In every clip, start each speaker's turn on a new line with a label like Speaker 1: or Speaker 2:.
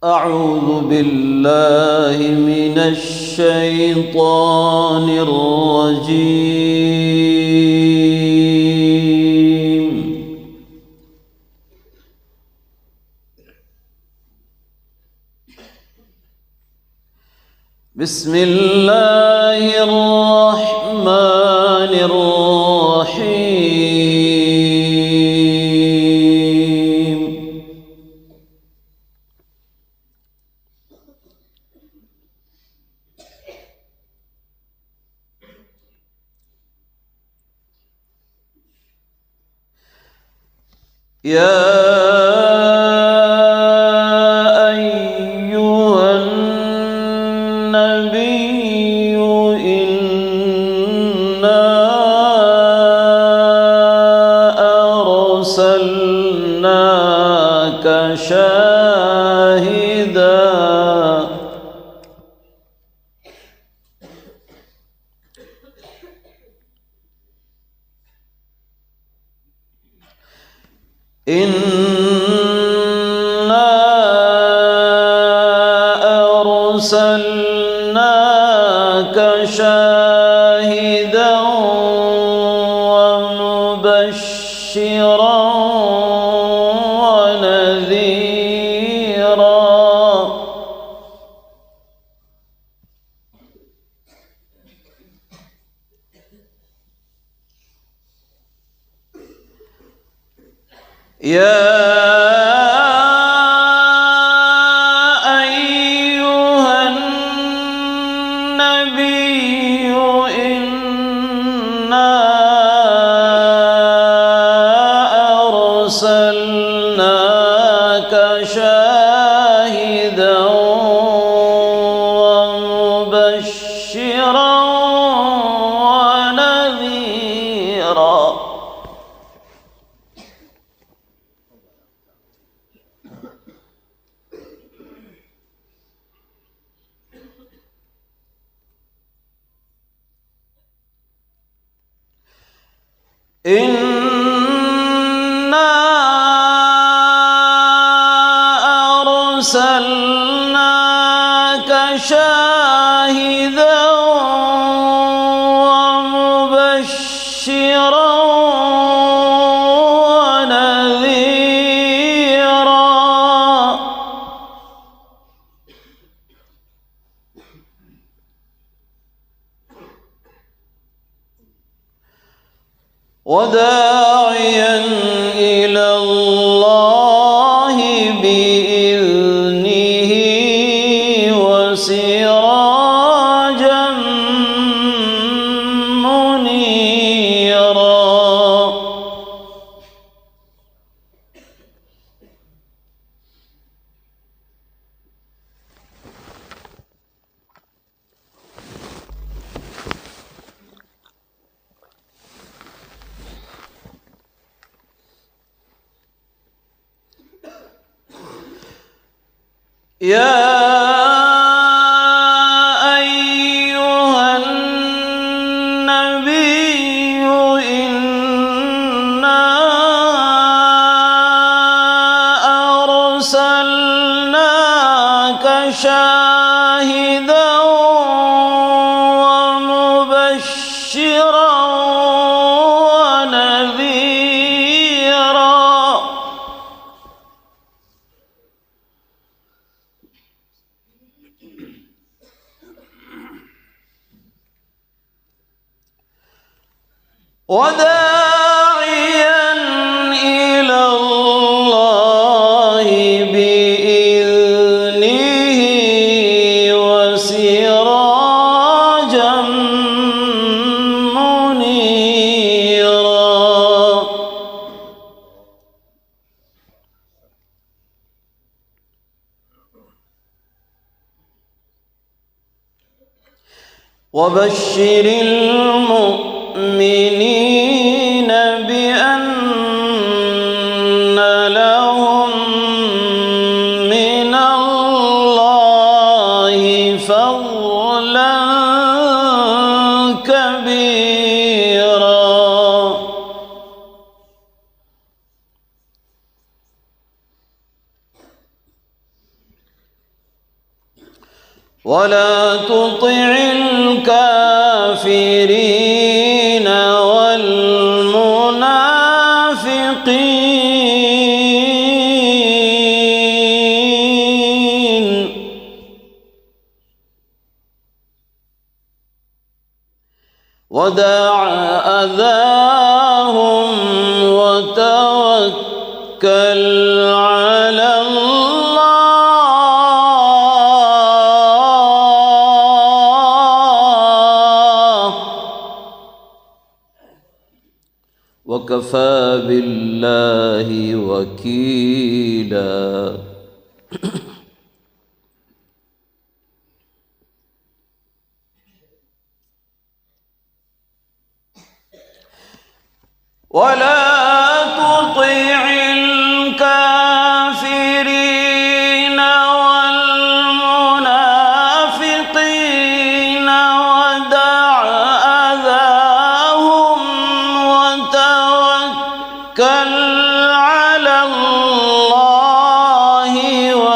Speaker 1: أعوذ بالله من الشيطان الرجيم. بسم الله الرحمن الرحيم. يا أيها النبي إنا أرسلناك شاهدا إنا أرسلناك شاهدا ومبشرا ونذيرا. يا أيها النبي إنا أرسلناك شاهدا ومبشرا ونذيرا. إنا أرسلناك شاهدا ومبشرا ونذيرا. وداعيا إلى الله بإذنه وسراجا منيرا. يا أيها النبي إنا أرسلناك شاهدا ومبشرا ونذيرا. وداعيا إلى الله بإذنه وسراجا منيرا. وبشر المؤمنين بأن لهم من الله فضلا كبيرا. ولا تطع الكافرين والمنافقين ودع أذاهم وتوكل على الله وكفى بالله وكيلا. ولا تطع الكافرين والمنافقين ودع أذاهم وتوكل على الله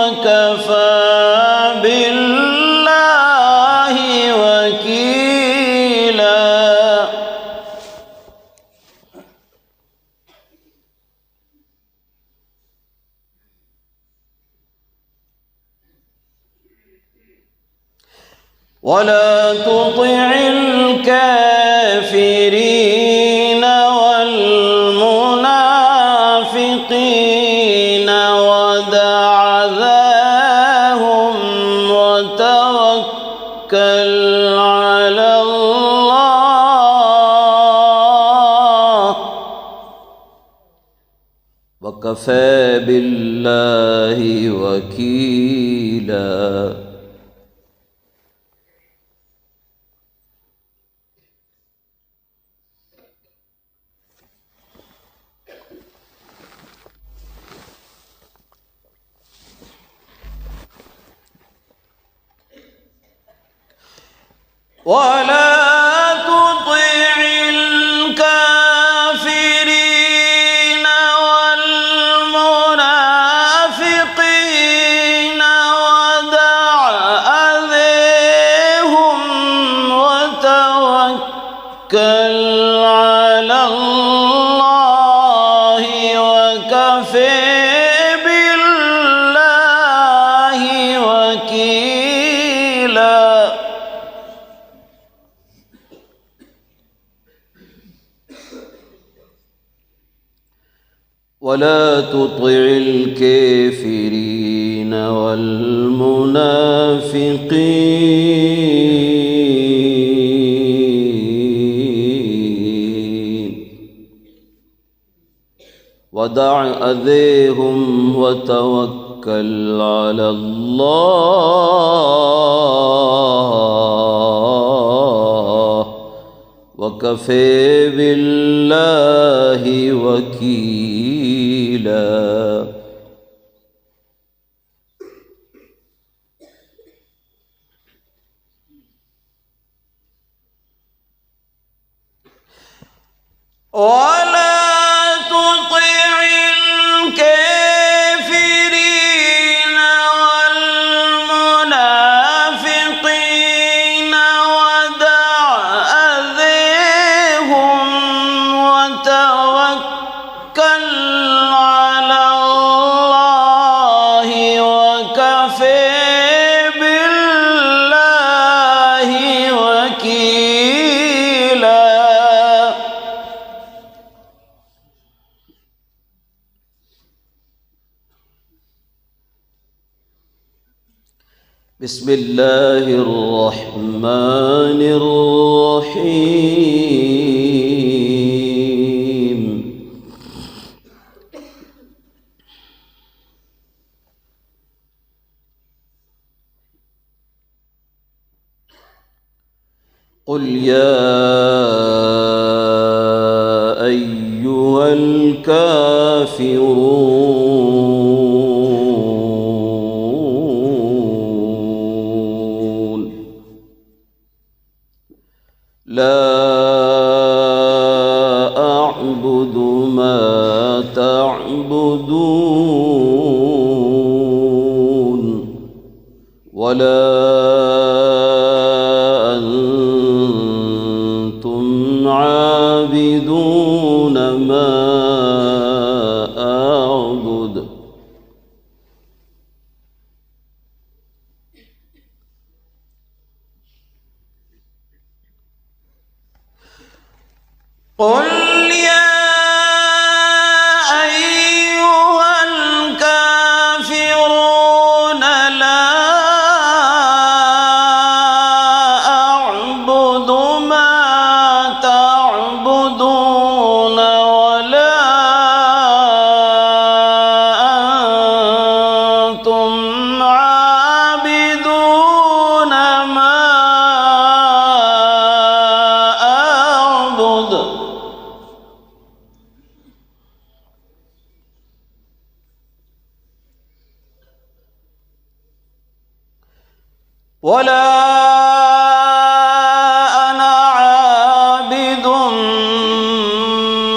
Speaker 1: وكفى بالله وكيلا. ولا تطع الكافرين والمنافقين ودع أذاهم وتوكل على الله وكفى بالله وكيلا. ولا تطع الكافرين والمنافقين ودع أذاهم وتوكل على الله وكفى بالله وكيلا. ولا تطع الكافرين والمنافقين ودع أذاهم وتوكل على الله وكفى بالله وكيلا. ولا تطع الكافرين والمنافقين ودع أذاهم وتوكل على الله وكفى بالله وكيلا. بسم الله الرحمن الرحيم. قل يا أيها الكافرون لا أعبد ما تعبدون ولا أنتم عابدون ما أعبد. قل يا أيها الكافرون لا أعبد ما تعبدون ولا أنتم عابدون ما أعبد. ولا أنا عابد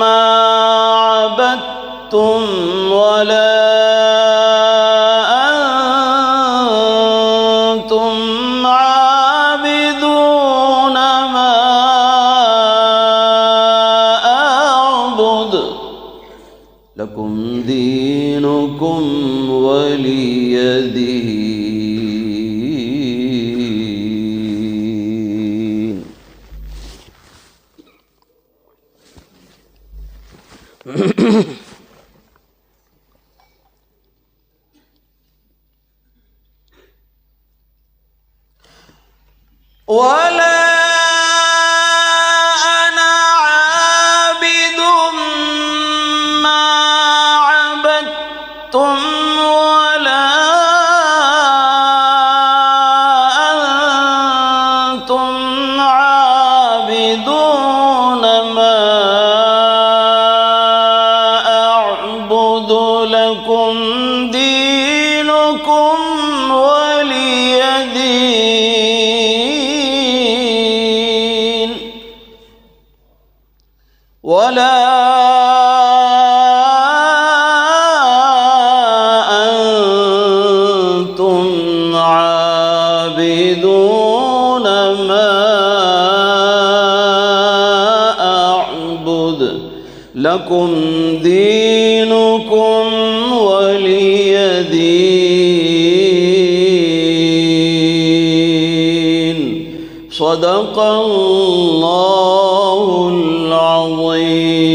Speaker 1: ما عبدتم ولا أنتم عابدون ما أعبد. لكم دينكم ولي دين. ولا أنا عابد ما عبدتم ولا أنتم عابدون ما أعبد. لكم دينكم ولي دين. ولا أنتم عابدون ما أعبد. لكم دينكم ولي دين. صدق الله العظيم.